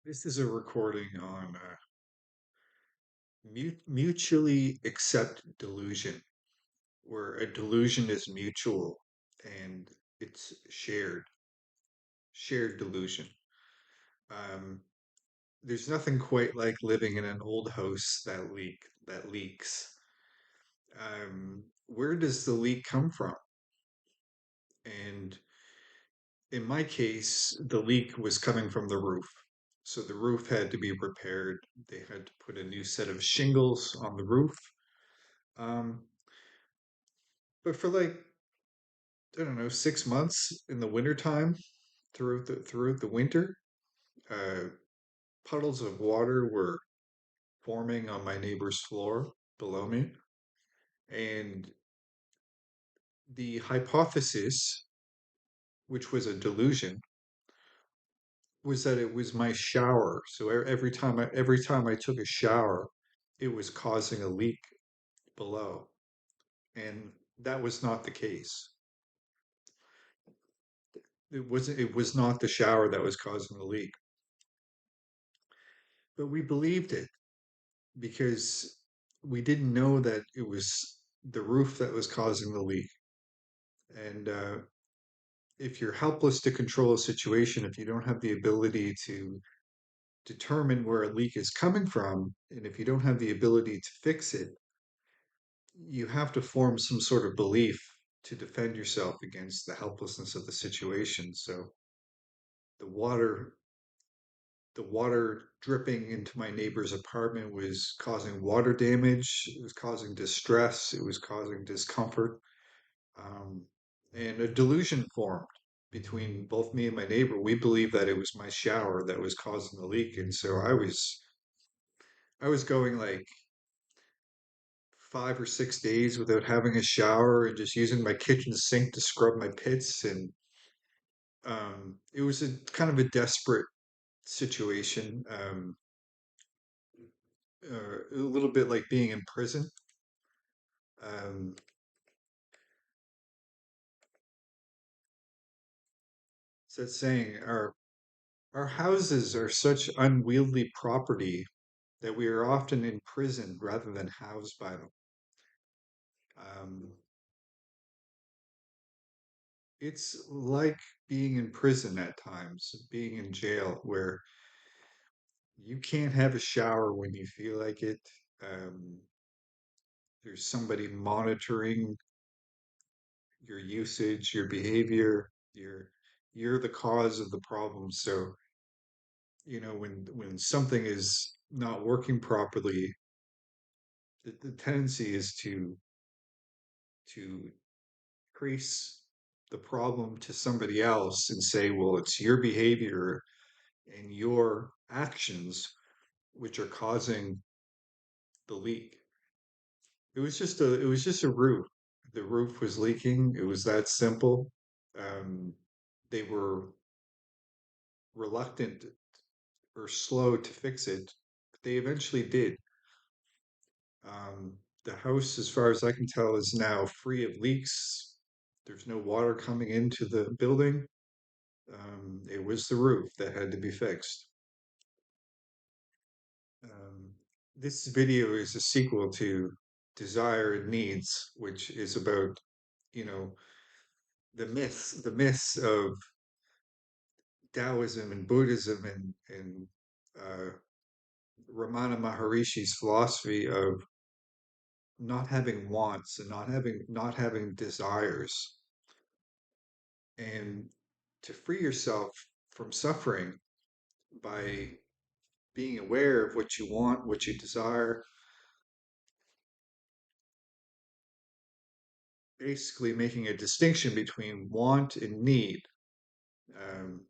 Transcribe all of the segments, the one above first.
This is a recording on mutually accept delusion, where a delusion is mutual and it's shared delusion. Um, there's nothing quite like living in an old house that leaks. Where does the leak come from? And in my case, the leak was coming from the roof. So the roof had to be repaired. They had to put a new set of shingles on the roof. Um, but for like, I don't know, 6 months in the wintertime, throughout the winter, uh, puddles of water were forming on my neighbor's floor below me. And the hypothesis, which was a delusion, was that it was my shower. So every time I took a shower, it was causing a leak below. And that was not the case. It was not the shower that was causing the leak. But we believed it because we didn't know that it was the roof that was causing the leak. And if you're helpless to control a situation, if you don't have the ability to determine where a leak is coming from, and if you don't have the ability to fix it, you have to form some sort of belief to defend yourself against the helplessness of the situation. So the water the water dripping into my neighbor's apartment was causing water damage. It was causing distress. It was causing discomfort. Um, and a delusion formed between both me and my neighbor. We believed that it was my shower that was causing the leak. And so I was going like 5 or 6 days without having a shower and just using my kitchen sink to scrub my pits. And it was a kind of a desperate situation. A little bit like being in prison. Um, so it's saying our houses are such unwieldy property that we are often imprisoned rather than housed by them. Um, it's like being in prison at times, being in jail, where you can't have a shower when you feel like it. Um, there's somebody monitoring your usage, your behavior. You're the cause of the problem. So when something is not working properly, the tendency is to trace the problem to somebody else and say, well, it's your behavior and your actions which are causing the leak. It was just a roof. The roof was leaking. It was that simple. Um, they were reluctant or slow to fix it, but they eventually did. The house, as far as I can tell, is now free of leaks. There's no water coming into the building. It was the roof that had to be fixed. Um, this video is a sequel to Desire and Needs, which is about, you know, the myths of Taoism and Buddhism and Ramana Maharishi's philosophy of not having wants and not having desires, and to free yourself from suffering by being aware of what you want, what you desire, basically making a distinction between want and need. Um,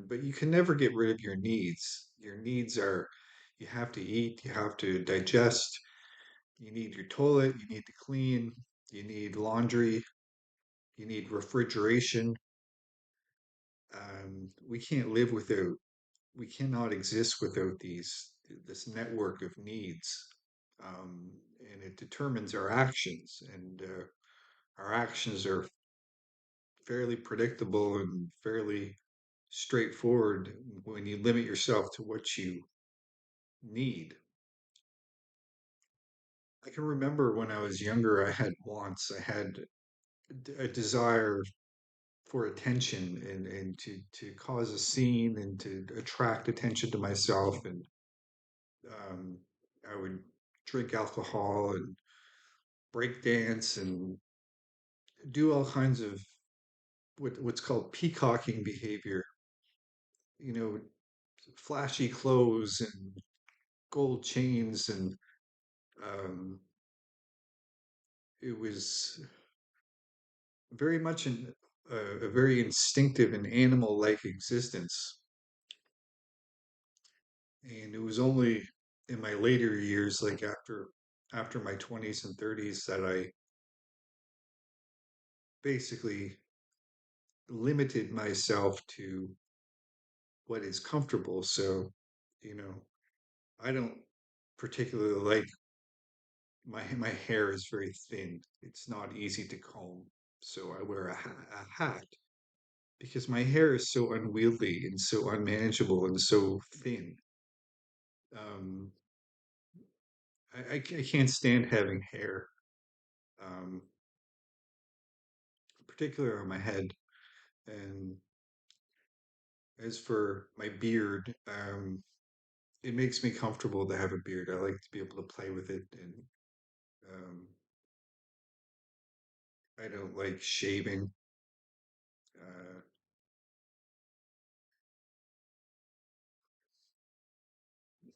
but you can never get rid of your needs. Your needs are you have to eat, you have to digest, you need your toilet, you need to clean, you need laundry, you need refrigeration. We cannot exist without this network of needs. Um, and it determines our actions, and our actions are fairly predictable and fairly straightforward when you limit yourself to what you need. I can remember when I was younger, I had wants, I had a desire for attention and to cause a scene and to attract attention to myself. And um, I would drink alcohol and break dance and do all kinds of what's called peacocking behavior, you know, flashy clothes and gold chains. And um, it was very much a very instinctive and animal-like existence. And it was only in my later years, like after my 20s and 30s, that I basically limited myself to what is comfortable. So, you know, I don't particularly like my hair is very thin. It's not easy to comb. So I wear a hat because my hair is so unwieldy and so unmanageable and so thin. Um, I can't stand having hair, um, particularly on my head. And as for my beard, it makes me comfortable to have a beard. I like to be able to play with it, and um, I don't like shaving. Uh,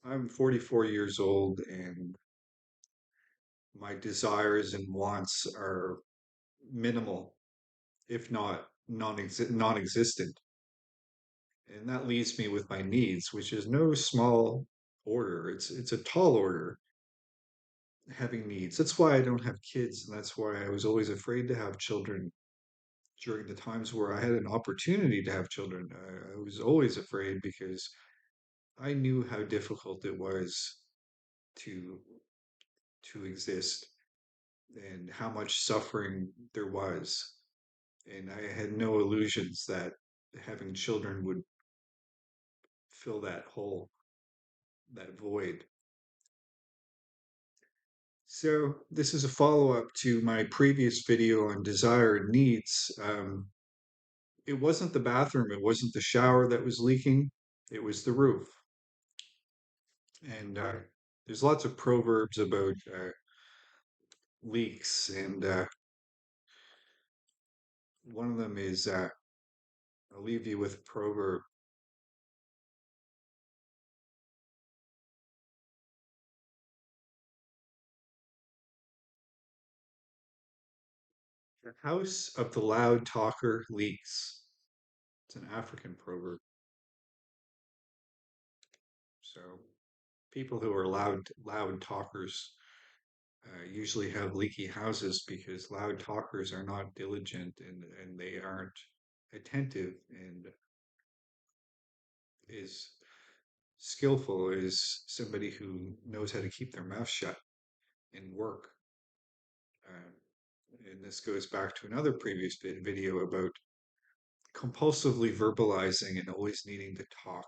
I'm 44 years old, and my desires and wants are minimal, if not non-existent. And that leaves me with my needs, which is no small order. It's a tall order, having needs. That's why I don't have kids, and that's why I was always afraid to have children during the times where I had an opportunity to have children. I was always afraid because I knew how difficult it was to to exist and how much suffering there was. And I had no illusions that having children would fill that hole, that void. So this is a follow-up to my previous video on desire and needs. It wasn't the bathroom, it wasn't the shower that was leaking, it was the roof. And there's lots of proverbs about leaks, and one of them is I'll leave you with a proverb. The house of the loud talker leaks. It's an African proverb. So people who are loud talkers usually have leaky houses because loud talkers are not diligent, and they aren't attentive, and is skillful is somebody who knows how to keep their mouth shut and work. Uh, and this goes back to another previous video about compulsively verbalizing and always needing to talk,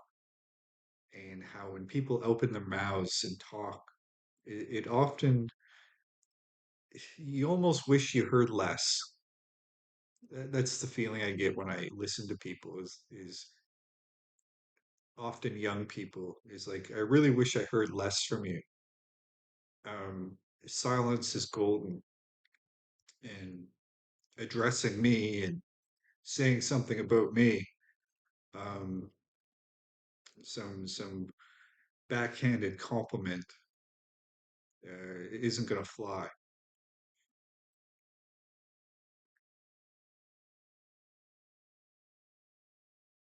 and how when people open their mouths and talk, it often, you almost wish you heard less. That's the feeling I get when I listen to people, is often young people, is like, I really wish I heard less from you. Silence is golden, and addressing me and saying something about me, um, some backhanded compliment isn't going to fly.